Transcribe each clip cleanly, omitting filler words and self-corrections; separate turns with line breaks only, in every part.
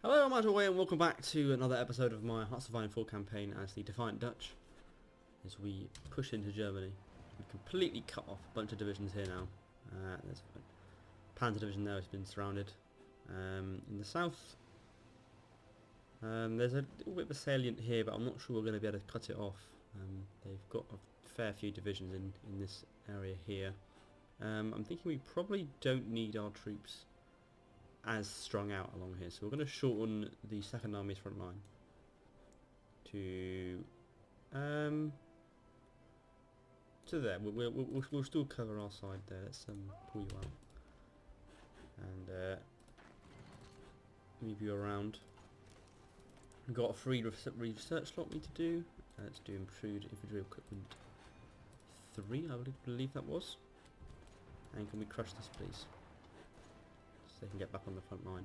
Hello, I'm WWII and welcome back to another episode of my Hearts of Iron 4 campaign as the Defiant Dutch. As we push into Germany, we completely cut off a bunch of divisions here now. There's a Panzer division there has been surrounded. In the south, there's a little bit of a salient here, but I'm not sure we're going to be able to cut it off. They've got a fair few divisions in this area here. I'm thinking we probably don't need our troops as strung out along here, so we're going to shorten the Second Army's front line to there. We'll still cover our side there. Let's pull you out and move you around. We've got a free research slot we need to do. Let's do improved infantry equipment 3, I believe that was. And can we crush this, please? They can get back on the front line.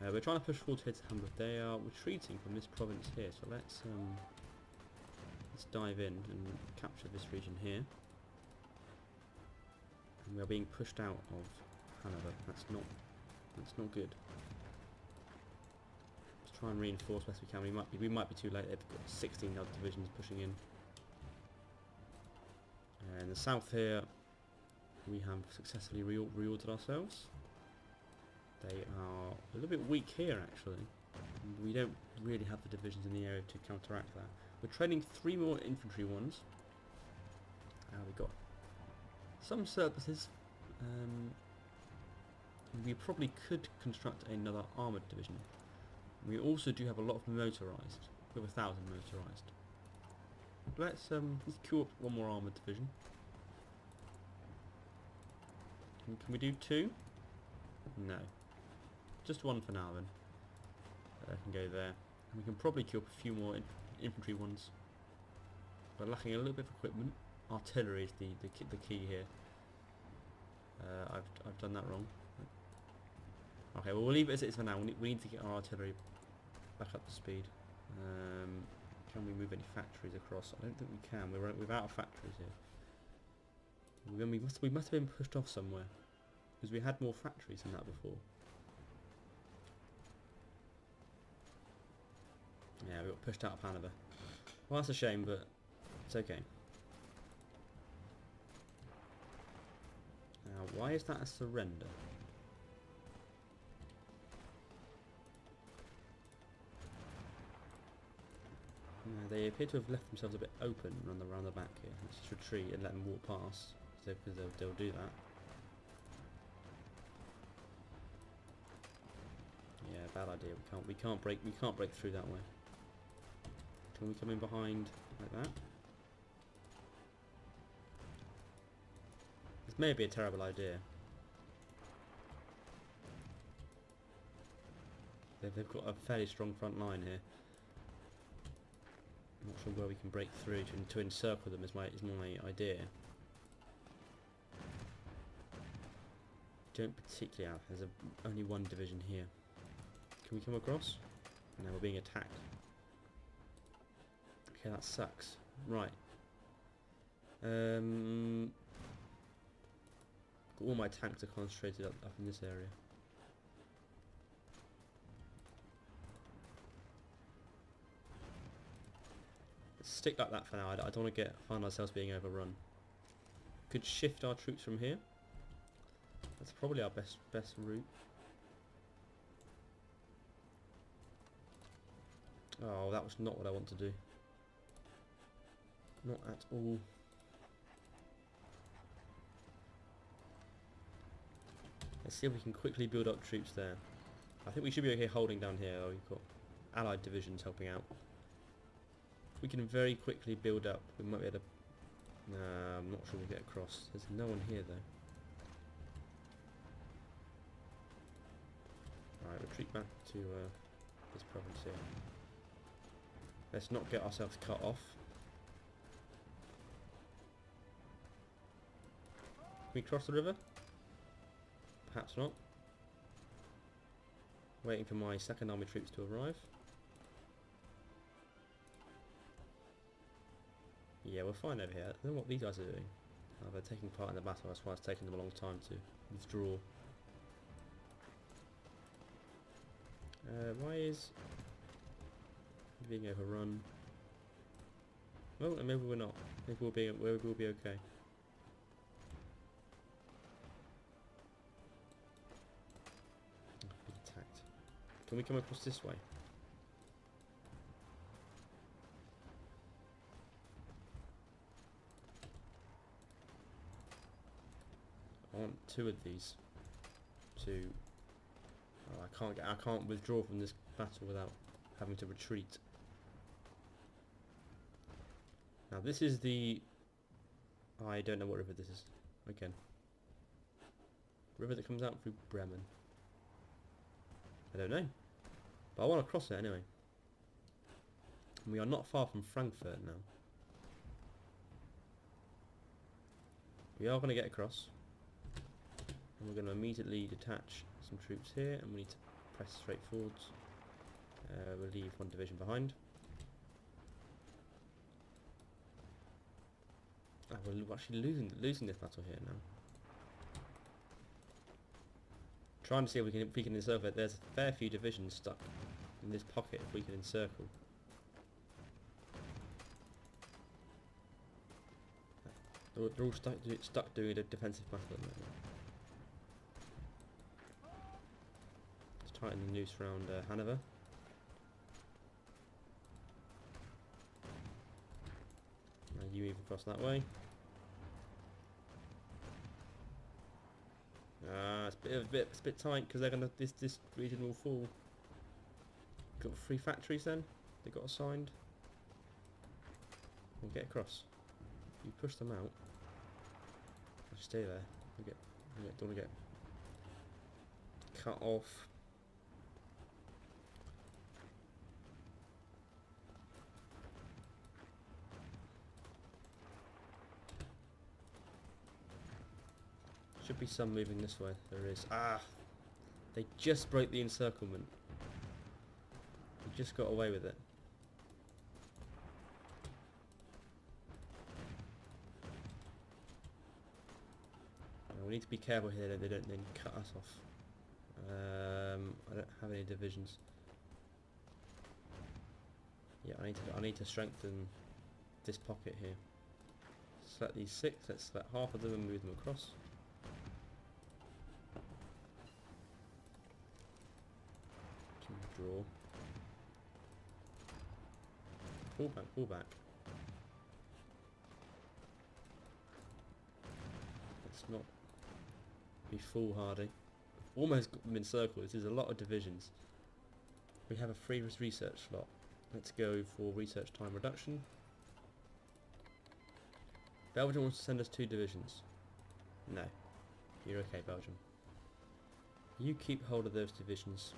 We're trying to push forward to Hamburg. They are retreating from this province here, so let's dive in and capture this region here. And we are being pushed out of Hanover. That's not good. Let's try and reinforce best we can. We might be too late. They've got 16 other divisions pushing in. In the south here, we have successfully reordered ourselves. They are a little bit weak here actually. We don't really have the divisions in the area to counteract that. We're training 3 more infantry ones. We've got some surpluses. We probably could construct another armoured division. We also do have a lot of motorised. We have 1,000 motorised. Let's queue up one more armoured division. Can we do 2? No. Just 1 for now then. I can go there. And we can probably queue up a few more infantry ones. We're lacking a little bit of equipment. Artillery is the key here. I've done that wrong. Okay, well we'll leave it as it is for now. We need to get our artillery back up to speed. Can we move any factories across? I don't think we can. We're out of factories here. We must have been pushed off somewhere, because we had more factories than that before. Yeah, we got pushed out of Hanover. Well, that's a shame, but it's okay. Now, why is that a surrender? They appear to have left themselves a bit open around the back here. Let's just retreat and let them walk past, because they'll do that. Yeah, bad idea. We can't break through that way. Can we come in behind like that? This may be a terrible idea. They've got a fairly strong front line here. I'm not sure where we can break through to encircle them is my idea. Don't particularly have. There's only 1 division here. Can we come across? No, we're being attacked. Okay, that sucks. Right. Got all my tanks are concentrated up in this area. Let's stick like that for now. I don't want to find ourselves being overrun. Could shift our troops from here. That's probably our best route. Oh, that was not what I want to do. Not at all. Let's see if we can quickly build up troops there. I think we should be okay holding down here. Oh, we've got allied divisions helping out. We can very quickly build up. We might be able to... Nah, I'm not sure we'll get across. There's no one here though. Alright, retreat back to this province here. Let's not get ourselves cut off. Can we cross the river? Perhaps not. Waiting for my second army troops to arrive. Yeah, we're fine over here. I don't know what these guys are doing. They're taking part in the battle, that's why it's taken them a long time to withdraw. Why is being overrun? Well, maybe we're not. Maybe we'll be okay. Be attacked. Can we come across this way? I want 2 of these to. Oh, I can't withdraw from this battle without having to retreat. Now this is the. I don't know what river this is. Again. River that comes out through Bremen. I don't know. But I want to cross it anyway. And we are not far from Frankfurt now. We are going to get across. And we're going to immediately detach some troops here. And we need to press straight forwards. We'll leave 1 division behind. Oh, we're actually losing this battle here now. Trying to see if we can encircle it. There's a fair few divisions stuck in this pocket if we can encircle. They're all stuck doing a defensive battle at the moment. Let's tighten the noose around Hanover. Now you move across that way. It's a bit tight because they're gonna this region will fall. Got 3 factories then. They got assigned. We'll get across. You push them out. Just stay there. Don't want to get cut off. Should be some moving this way. There is. Ah! They just broke the encirclement. We just got away with it. We need to be careful here that they don't then cut us off. I don't have any divisions. Yeah, I need to strengthen this pocket here. Select these 6. Let's select half of them and move them across. Draw. Pull back, pull back. Let's not be foolhardy. Almost got them encircled. This is a lot of divisions. We have a free research slot. Let's go for research time reduction. Belgium wants to send us 2 divisions. No. You're okay, Belgium. You keep hold of those divisions.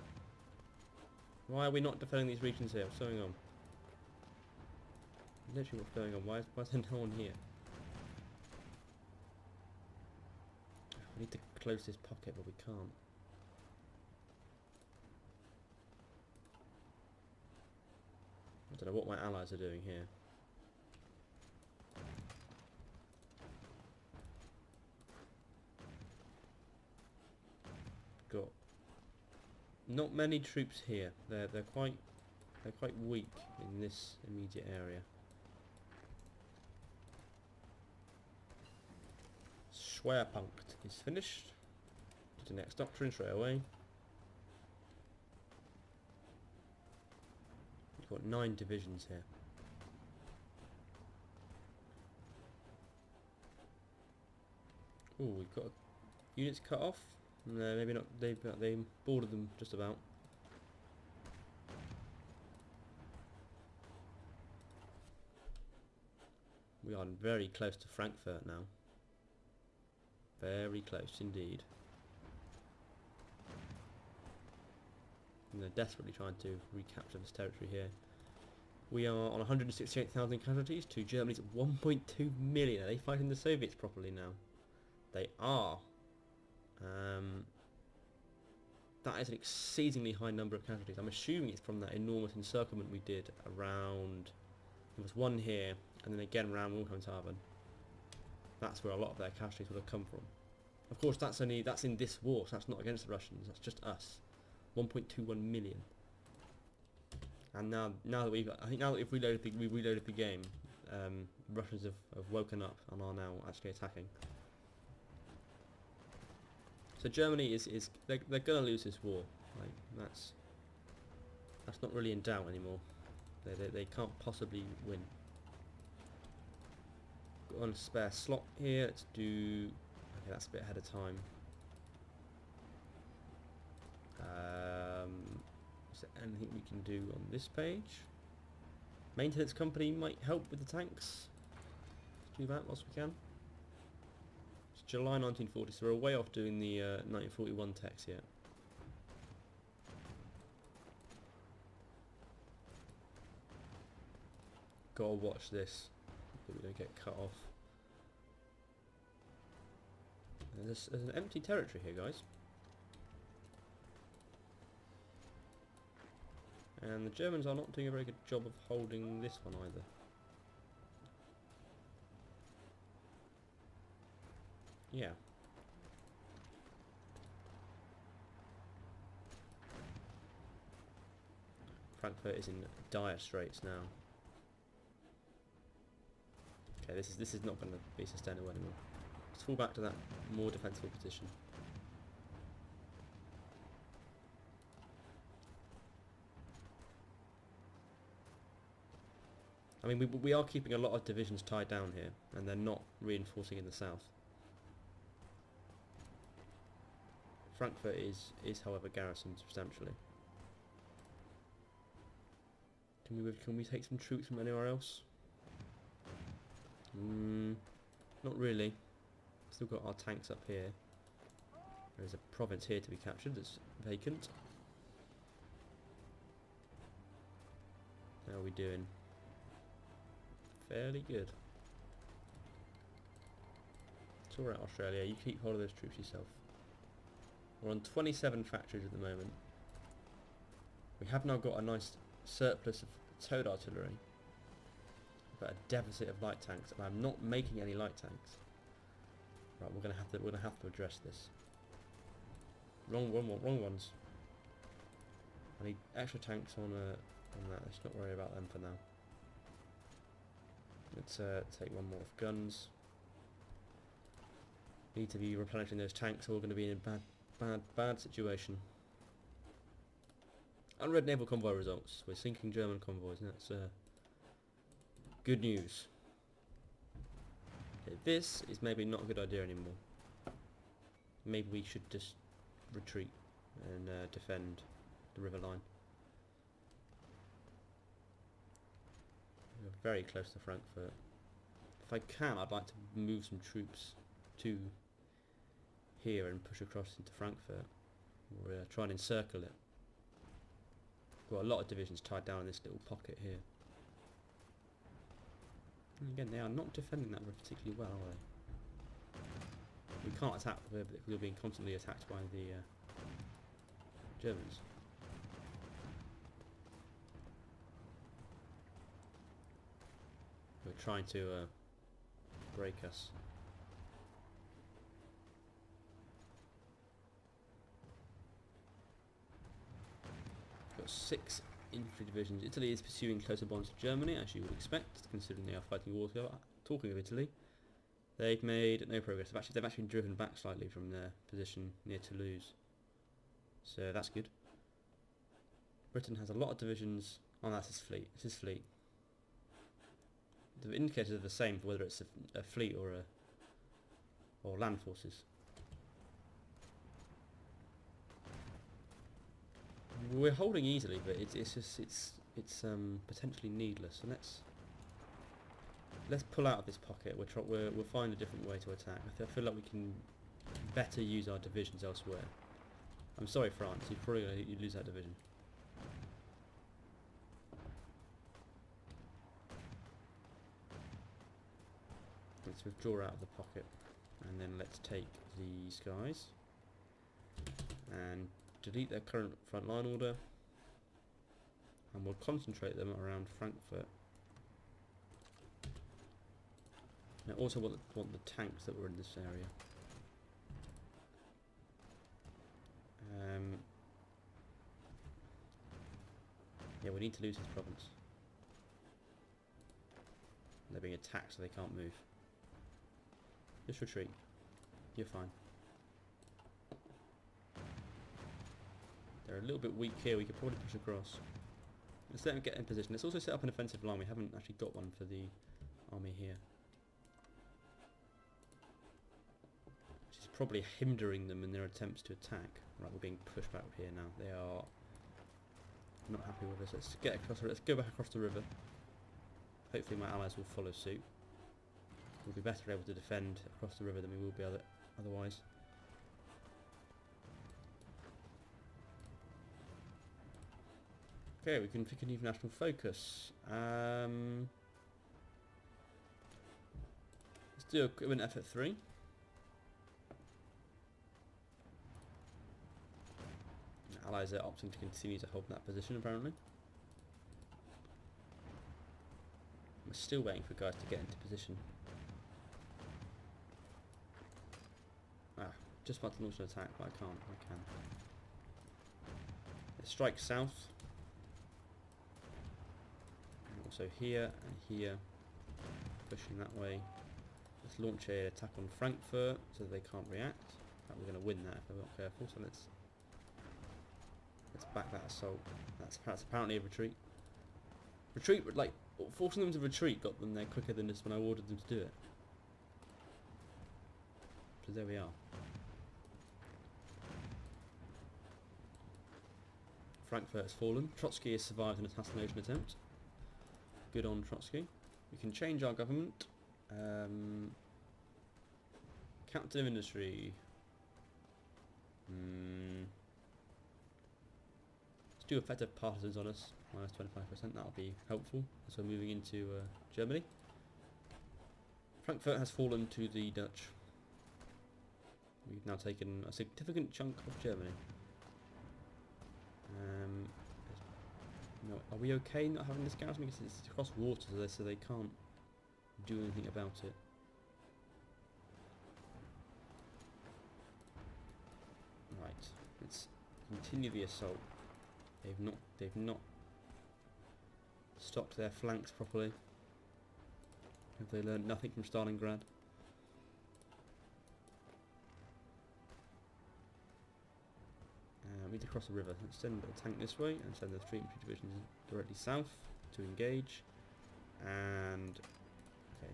Why are we not defending these regions here? What's going on? Literally what's going on? Why is there no one here? We need to close this pocket, but we can't. I don't know what my allies are doing here. Got not many troops here. They're quite weak in this immediate area. Schwerpunkt is finished. To the next doctrine straight away. We've got 9 divisions here. Oh, we've got units cut off. No, maybe not. They boarded them just about. We are very close to Frankfurt now. Very close indeed. And they're desperately trying to recapture this territory here. We are on 168,000 casualties to Germany's 1.2 million. Are they fighting the Soviets properly now? They are. That is an exceedingly high number of casualties. I'm assuming it's from that enormous encirclement we did around. There was one here, and then again around Wilhelmshaven. That's where a lot of their casualties would have come from. Of course, that's in this war, so that's not against the Russians. That's just us. 1.21 million. And now that we've reloaded the game, Russians have woken up and are now actually attacking. So Germany they're gonna lose this war. Like that's not really in doubt anymore. They can't possibly win. Got a spare slot here. Let's do. Okay, that's a bit ahead of time. Is there anything we can do on this page? Maintenance company might help with the tanks. Let's do that whilst we can. It's July 1940, so we're way off doing the 1941 techs yet. Gotta watch this, so we don't get cut off. There's an empty territory here, guys. And the Germans are not doing a very good job of holding this one either. Yeah. Frankfurt is in dire straits now. Okay, this is not going to be sustainable anymore. Let's fall back to that more defensible position. I mean, we are keeping a lot of divisions tied down here, and they're not reinforcing in the south. Frankfurt is however garrisoned substantially. Can we take some troops from anywhere else? Not really. Still got our tanks up here. There's a province here to be captured that's vacant. How are we doing? Fairly good. It's alright, Australia, you keep hold of those troops yourself. We're on 27 factories at the moment. We have now got a nice surplus of towed artillery, but a deficit of light tanks, and I'm not making any light tanks. Right, we're gonna have to address this. Wrong ones. I need extra tanks on that. Let's not worry about them for now. Let's take one more of guns. Need to be replenishing those tanks, or we're going to be in a bad situation. Unread naval convoy results. We're sinking German convoys, and that's good news. Okay, this is maybe not a good idea anymore. Maybe we should just retreat and defend the river line. We're very close to Frankfurt. If I can, I'd like to move some troops to here and push across into Frankfurt. Or try and encircle it. We've got a lot of divisions tied down in this little pocket here. And again, they are not defending that particularly well, are they? We can't attack because we're being constantly attacked by the Germans. We're trying to break us. We've got 6 infantry divisions. Italy is pursuing closer bonds to Germany, as you would expect, considering they are fighting wars together. Talking of Italy, they've made no progress. They've actually been driven back slightly from their position near Toulouse. So that's good. Britain has a lot of divisions. Oh, that's his fleet. It's his fleet. The indicators are the same for whether it's a fleet or land forces. We're holding easily, but it's potentially needless. So let's pull out of this pocket. We'll find a different way to attack. I feel like we can better use our divisions elsewhere. I'm sorry, France. You're probably going to lose that division. Let's withdraw out of the pocket, and then let's take these guys and delete their current front line order, and we'll concentrate them around Frankfurt. I also want the tanks that were in this area. Yeah, we need to lose this province. They're being attacked, so they can't move. Just retreat. You're fine. They're a little bit weak here. We could probably push across. Let's let them get in position. Let's also set up an offensive line. We haven't actually got one for the army here. Which is probably hindering them in their attempts to attack. Right, we're being pushed back here now. They are not happy with us. Let's get across. Let's go back across the river. Hopefully my allies will follow suit. We'll be better able to defend across the river than we will be otherwise. Okay, we can pick a new national focus. Let's do equipment effort 3. Allies are opting to continue to hold that position apparently. We're still waiting for guys to get into position. Just about to launch an attack, but I can't. I can. Let's strike south. And also here and here. Pushing that way. Let's launch an attack on Frankfurt so that they can't react. But we're going to win that if we're not careful. So let's back that assault. That's apparently a retreat. Retreat, like forcing them to retreat, got them there quicker than just when I ordered them to do it. So there we are. Frankfurt has fallen. Trotsky has survived an assassination attempt. Good on Trotsky. We can change our government. Captive industry. Let's do effective partisans on us. Minus 25%. That'll be helpful as we're moving into Germany. Frankfurt has fallen to the Dutch. We've now taken a significant chunk of Germany. No, are we okay not having this garrison? Because it's across water, so they can't do anything about it. Right, let's continue the assault. They've not stopped their flanks properly. Have they learned nothing from Stalingrad? We need to cross the river. Let's send a tank this way and send the 3 infantry divisions directly south to engage. And okay.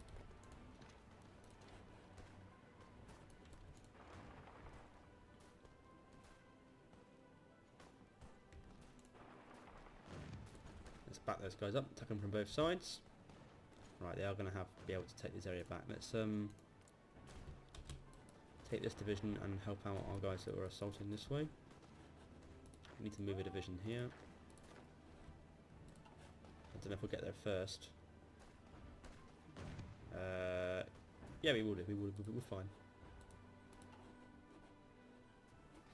Let's back those guys up, attack them from both sides. Right, they are going to be able to take this area back. Let's take this division and help out our guys that were assaulting this way. We need to move a division here. I don't know if we'll get there first. Yeah, we will do. We're fine.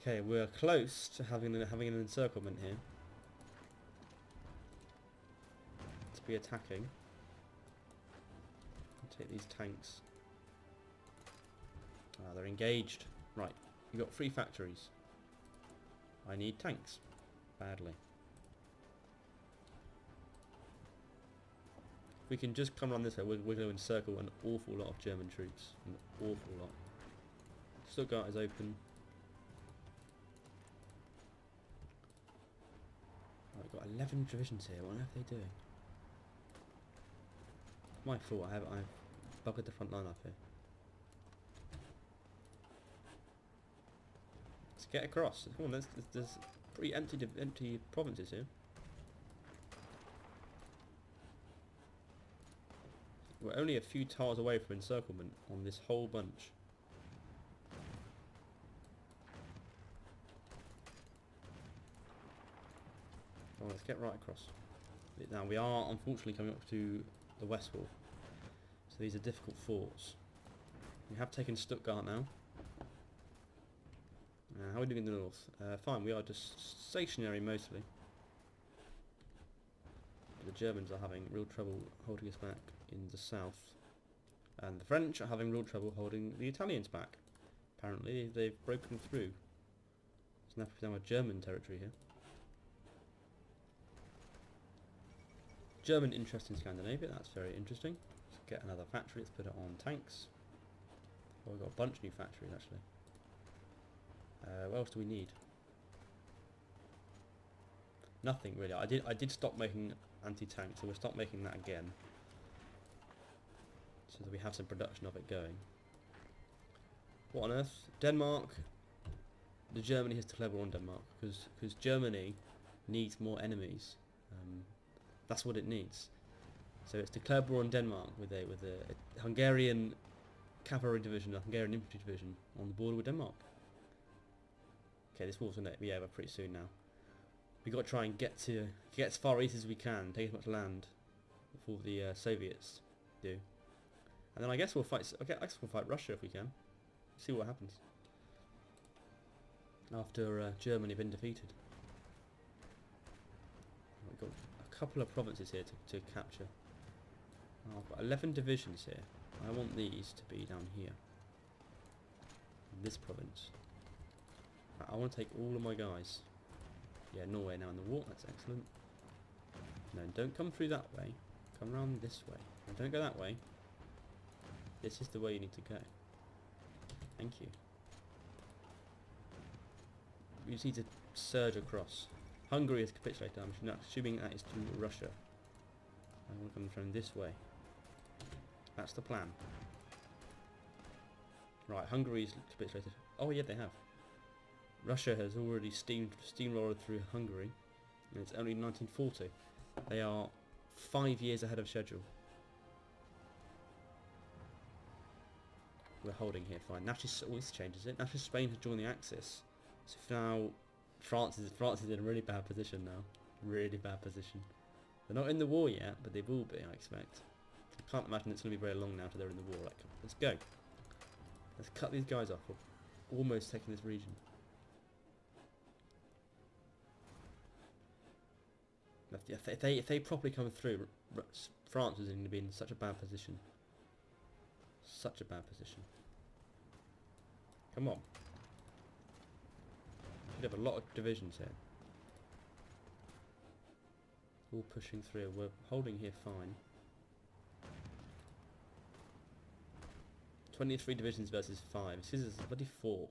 Okay, we're close to having an encirclement here. To be attacking. Take these tanks. They're engaged. Right, you've got 3 factories. I need tanks. Badly. If we can just come around this way, we're going to encircle an awful lot of German troops. An awful lot. Stuttgart is open. I've got 11 divisions here. What on earth are they doing? My fault. I've buggered the front line up here. Let's get across. Come on, there's pretty empty provinces here. We're only a few tiles away from encirclement on this whole bunch. Come on, let's get right across. Now we are unfortunately coming up to the west wall, so these are difficult forts. We have taken Stuttgart now. How are we doing in the north? Fine, we are just stationary mostly. The Germans are having real trouble holding us back in the south. And the French are having real trouble holding the Italians back. Apparently they've broken through. It's now a German territory here. German interest in Scandinavia, that's very interesting. Let's get another factory, let's put it on tanks. Oh, we've got a bunch of new factories actually. What else do we need? Nothing really. I did stop making anti-tank, so we'll stop making that again. So that we have some production of it going. What on earth? Denmark. Germany has declared war on Denmark because Germany needs more enemies. That's what it needs. So it's declared war on Denmark with a Hungarian cavalry division, a Hungarian infantry division on the border with Denmark. Okay, this war's gonna be over pretty soon now. We've got to try and get as far east as we can, take as much land before the Soviets do, and then I guess we'll fight. Okay, I guess we'll fight Russia if we can. See what happens after Germany have been defeated. We've got a couple of provinces here to capture. Oh, I've got 11 divisions here. I want these to be down here. In this province. I want to take all of my guys. Yeah, Norway now in the war, that's excellent. No, don't come through that way. Come around this way. No, don't go that way. This is the way you need to go. Thank you. We just need to surge across. Hungary has capitulated, I'm assuming that is to Russia. I want to come from this way. That's the plan. Right, Hungary's capitulated. Oh yeah, they have. Russia has already steamrolled through Hungary, and it's only 1940. They are 5 years ahead of schedule. We're holding here fine. Naturally, oh, this changes it. Naturally, Spain has joined the Axis, so now France is in a really bad position now. Really bad position. They're not in the war yet, but they will be, I expect. I can't imagine it's going to be very long now till they're in the war. Like, let's go. Let's cut these guys off. We're almost taking this region. If they properly come through, France is going to be in such a bad position. Such a bad position. Come on. We should have a lot of divisions here. All pushing through. We're holding here fine. 23 divisions versus 5. This is bloody 4.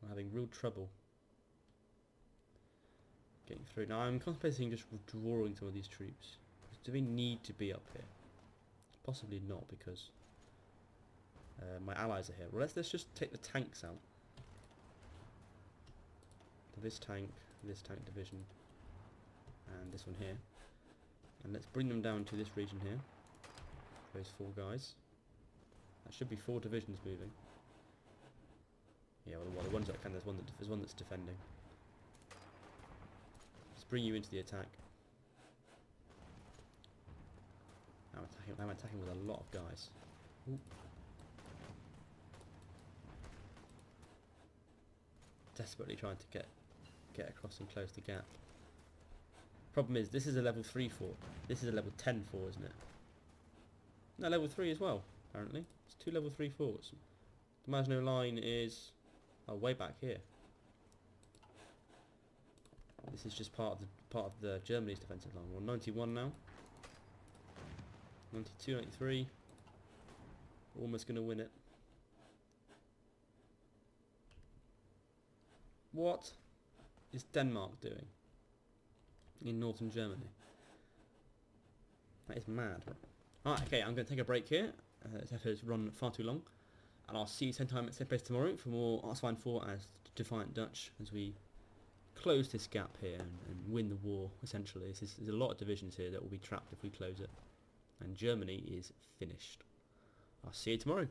We're having real trouble getting through. Now I'm contemplating just withdrawing some of these troops. Do we need to be up here? Possibly not, because my allies are here. Well, let's just take the tanks out. So this tank division, and this one here, and let's bring them down to this region here. Those 4 guys. That should be 4 divisions moving. Yeah, well, the ones that can. There's one that's defending. Let's bring you into the attack. I'm attacking with a lot of guys. Ooh. Desperately trying to get across and close the gap. Problem is, this is a level 3 fort. This is a level 10 fort, isn't it? No, level 3 as well, apparently. It's 2 level 3 forts. The Maginot Line is way back here. This is just part of the Germany's defensive line. We're on 91 now. 92, 93. We're almost going to win it. What is Denmark doing in northern Germany? That is mad. Alright, okay, I'm going to take a break here. This episode has run far too long. And I'll see you same time at same place tomorrow for more Arts 4 as Defiant Dutch as we close this gap here and win the war, essentially. There's a lot of divisions here that will be trapped if we close it. And Germany is finished. I'll see you tomorrow.